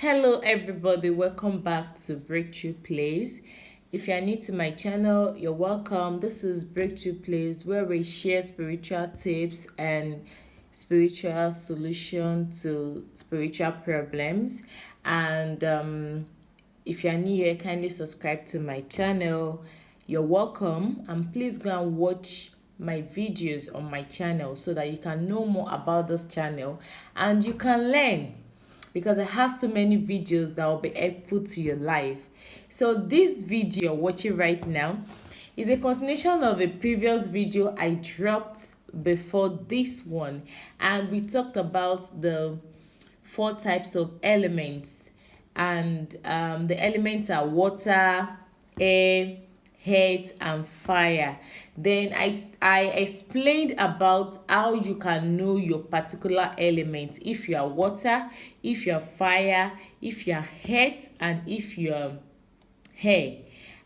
Hello, everybody. Welcome back to Breakthrough Plays. If you are new to my channel, you're welcome. This is Breakthrough Plays, where we share spiritual tips and spiritual solution to spiritual problems. And if you are new here, kindly subscribe to my channel. You're welcome, and please go and watch my videos on my channel so that you can know more about this channel and you can learn because I have so many videos that will be helpful to your life. So this video you're watching right now is a continuation of a previous video I dropped before this one, and we talked about the four types of elements, and the elements are water, air, earth, and fire. Then I explained about how you can know your particular element, if you are water, if you are fire, if you are earth, and if you are air.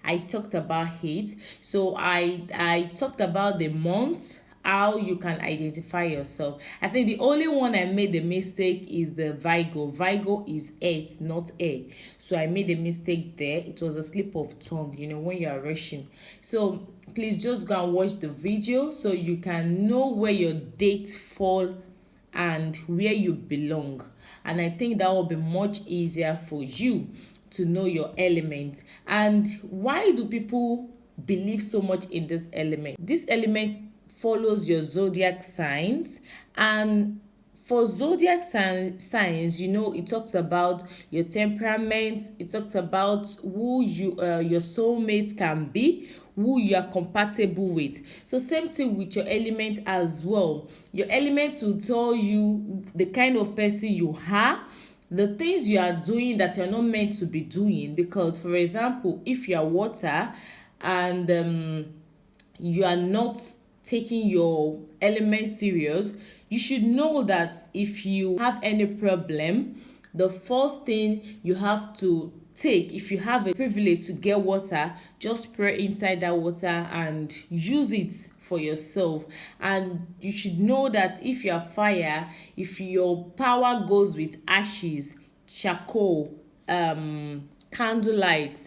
I talked about it. So I talked about the months, how you can identify yourself. I think the only one I made the mistake is the Virgo. Virgo is earth, not air. So I made a mistake there. It was a slip of tongue, when you are rushing. So please just go and watch the video so you can know where your dates fall and where you belong. And I think that will be much easier for you to know your element. And why do people believe so much in this element? This element follows your zodiac signs, and for zodiac signs, it talks about your temperament. It talks about who your soulmate can be, who you are compatible with. So same thing with your element as well. Your element will tell you the kind of person you are, the things you are doing that you're not meant to be doing. Because, for example, if you are water and you are not taking your element serious, you should know that if you have any problem, the first thing you have to take, if you have a privilege to get water, just pour inside that water and use it for yourself. And you should know that if you are fire, if your power goes with ashes, charcoal, candlelight,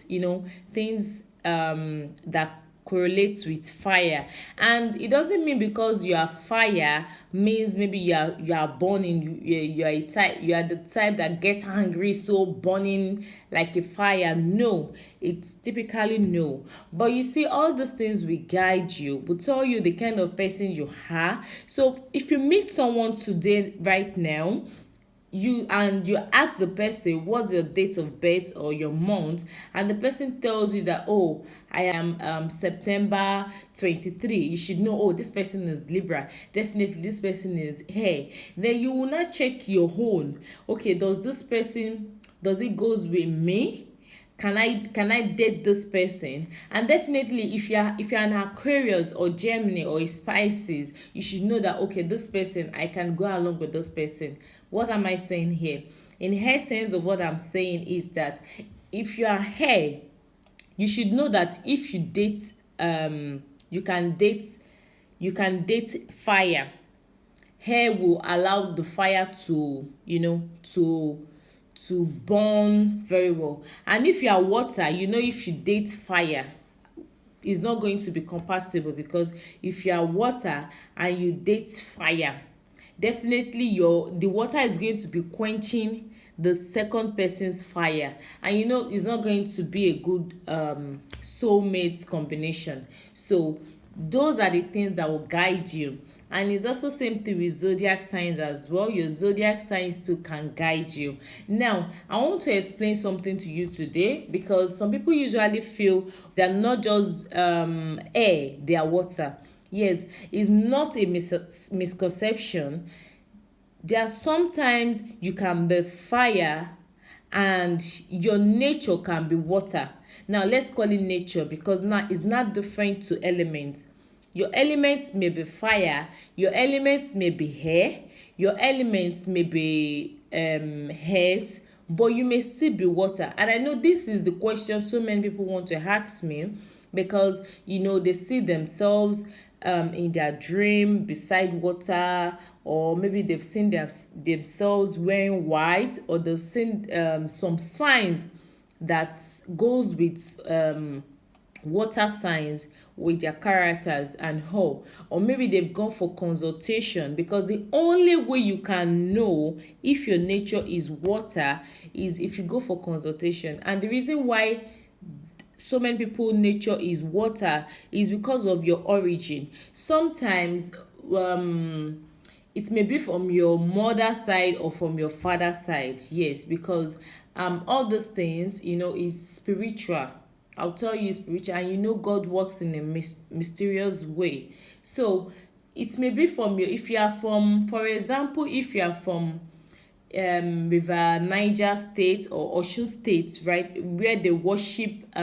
things that correlates with fire. And it doesn't mean because you are fire means maybe you are burning. You are the type that gets angry, so burning like a fire. No, it's typically no. But you see, all these things will guide you, will tell you the kind of person you are. So if you meet someone today right now, you ask the person what's your date of birth or your month, and the person tells you that, oh, I am September 23, you should know, oh, this person is Libra, definitely this person is Air. Then you will not check your own. Okay, does it goes with me? Can I date this person? And definitely, if you're an Aquarius or Gemini or a Pisces, you should know that, okay, this person, I can go along with this person. What am I saying here? In essence of what I'm saying is that if you are Air, you should know that if you date, you can date fire. Air will allow the fire to burn very well. And if you are water, if you date fire, it's not going to be compatible, because if you are water and you date fire, definitely the water is going to be quenching the second person's fire, and it's not going to be a good soulmate combination. So those are the things that will guide you. And it's also same thing with zodiac signs as well. Your zodiac signs too can guide you. Now, I want to explain something to you today, because some people usually feel they're not just air, they are water. Yes, it's not a misconception. There are sometimes you can be fire and your nature can be water. Now let's call it nature, because now it's not different to elements. Your elements may be fire, your elements may be air, your elements may be earth, but you may still be water. And I know this is the question so many people want to ask me, because they see themselves in their dream beside water, or maybe they've seen themselves wearing white, or they've seen some signs that goes with water signs with their characters and how. Or maybe they've gone for consultation, because the only way you can know if your nature is water is if you go for consultation. And the reason why so many people nature is water is because of your origin. Sometimes it may be from your mother side or from your father side. Yes, because all those things, is spiritual. I'll tell you, spiritual, and God works in a mysterious way. So it may be from you. If you are from, for example, if you are from River Niger State or Osun State, right, where they worship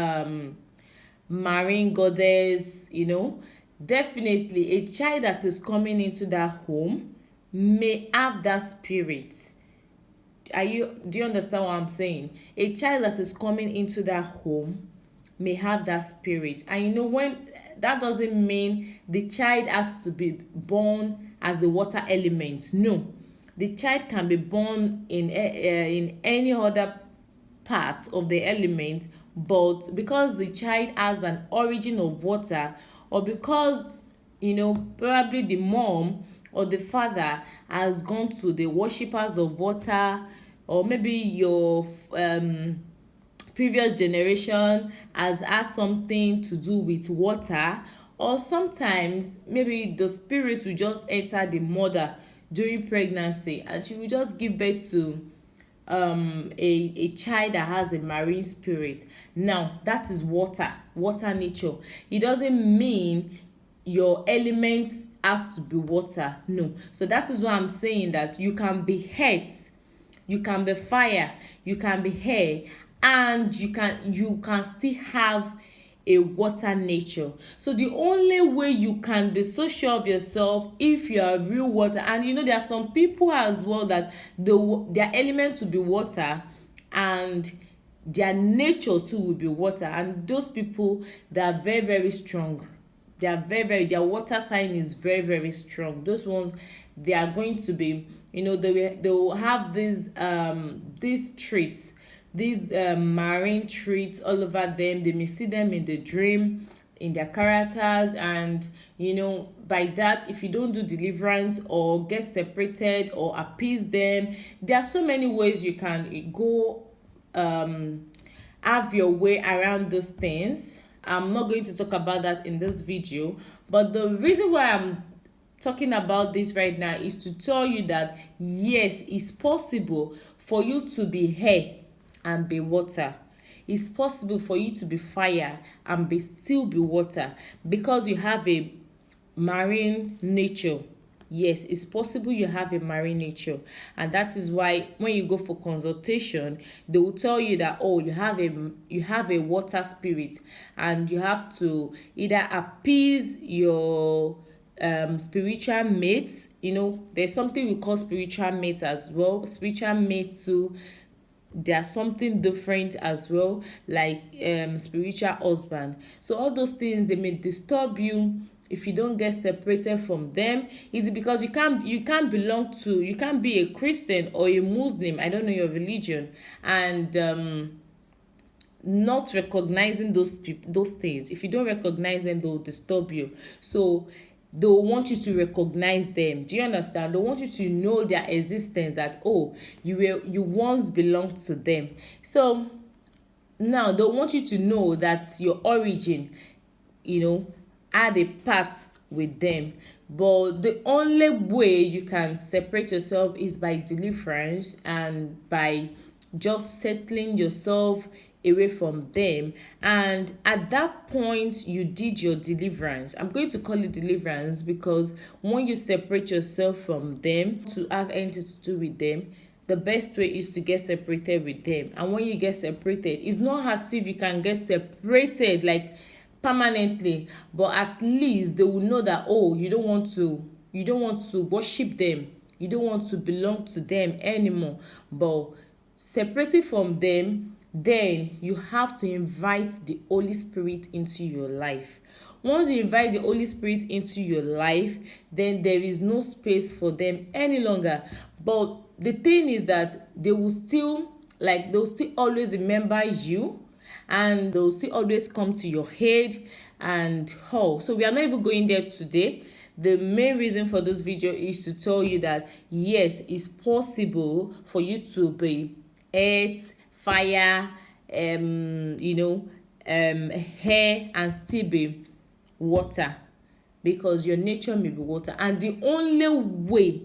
marine goddess, definitely a child that is coming into that home may have that spirit. Do you understand what I'm saying? A child that is coming into that home may have that spirit. And when that doesn't mean the child has to be born as a water element. No, the child can be born in any other part of the element, but because the child has an origin of water, or because probably the mom or the father has gone to the worshippers of water, or maybe your previous generation has had something to do with water, or sometimes maybe the spirit will just enter the mother during pregnancy, and she will just give birth to a child that has a marine spirit. Now that is water nature. It doesn't mean your elements has to be water. No. So that is why I'm saying that you can be earth, you can be fire, you can be air, and you can still have a water nature. So the only way you can be so sure of yourself if you are real water, and there are some people as well that their element will be water and their nature too will be water, and those people, they are very, very strong. They are their water sign is very, very strong. Those ones, they are going to be, they will have these traits, these marine traits all over them. They may see them in the dream, in their characters, and by that, if you don't do deliverance or get separated or appease them, there are so many ways you can go have your way around those things. I'm not going to talk about that in this video, but the reason why I'm talking about this right now is to tell you that yes, it's possible for you to be air and be water. It's possible for you to be fire and still be water, because you have a marine nature. Yes, it's possible you have a marine nature, and that is why when you go for consultation, they will tell you that you have a water spirit, and you have to either appease your spiritual mates. There's something we call spiritual mates as well. Spiritual mates too, there's something different as well, like spiritual husband. So all those things, they may disturb you if you don't get separated from them. Is it because you can't be a Christian or a Muslim, I don't know your religion, and not recognizing those things. If you don't recognize them, they'll disturb you. So they'll want you to recognize them. Do you understand? They want you to know their existence, that you once belonged to them. So now they want you to know that your origin had a part with them. But the only way you can separate yourself is by deliverance, and by just settling yourself away from them. And at that point, you did your deliverance. I'm going to call it deliverance, because when you separate yourself from them to have anything to do with them, the best way is to get separated with them. And when you get separated, it's not as if you can get separated like permanently, but at least they will know that you don't want to worship them, you don't want to belong to them anymore. But separating from them, then you have to invite the Holy Spirit into your life. once you invite the Holy Spirit into your life, then there is no space for them any longer. But the thing is that they'll still always remember you, and they'll still always come to your head. And so we are not even going there today. The main reason for this video is to tell you that yes, it's possible for you to be earth, fire, air, and still be water, because your nature may be water. And the only way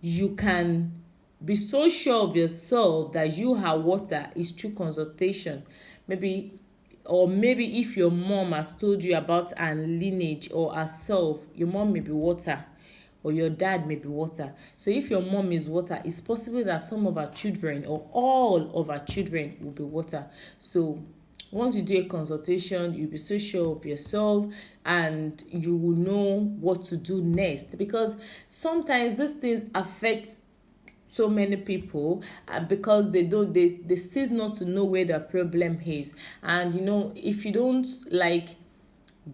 you can be so sure of yourself that you are water is through consultation. Maybe if your mom has told you about her lineage or herself, your mom may be water or your dad may be water. So if your mom is water, it's possible that some of our children or all of our children will be water. So once you do a consultation, you'll be so sure of yourself and you will know what to do next, because sometimes these things affect so many people because they cease not to know where the problem is. And if you don't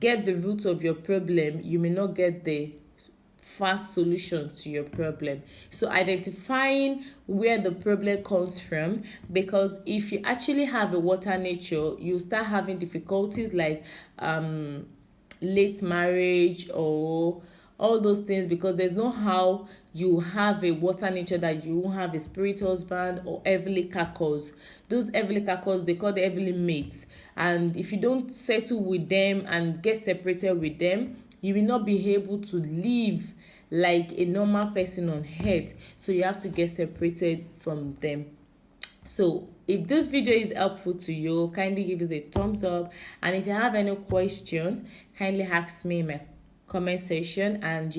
get the root of your problem, you may not get the fast solution to your problem. So identifying where the problem comes from, because if you actually have a water nature, you start having difficulties like late marriage or all those things, because there's no how you have a water nature that you won't have a spirit husband or heavenly carcass. Those heavenly carcass, they call the heavenly mates, and if you don't settle with them and get separated with them, you will not be able to live like a normal person on earth. So you have to get separated from them. So if this video is helpful to you, kindly give us a thumbs up, and if you have any question, kindly ask me in my comment section, and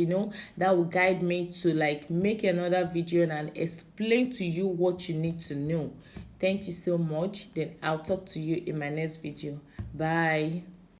that will guide me to make another video and explain to you what you need to know. Thank you so much. Then I'll talk to you in my next video. Bye.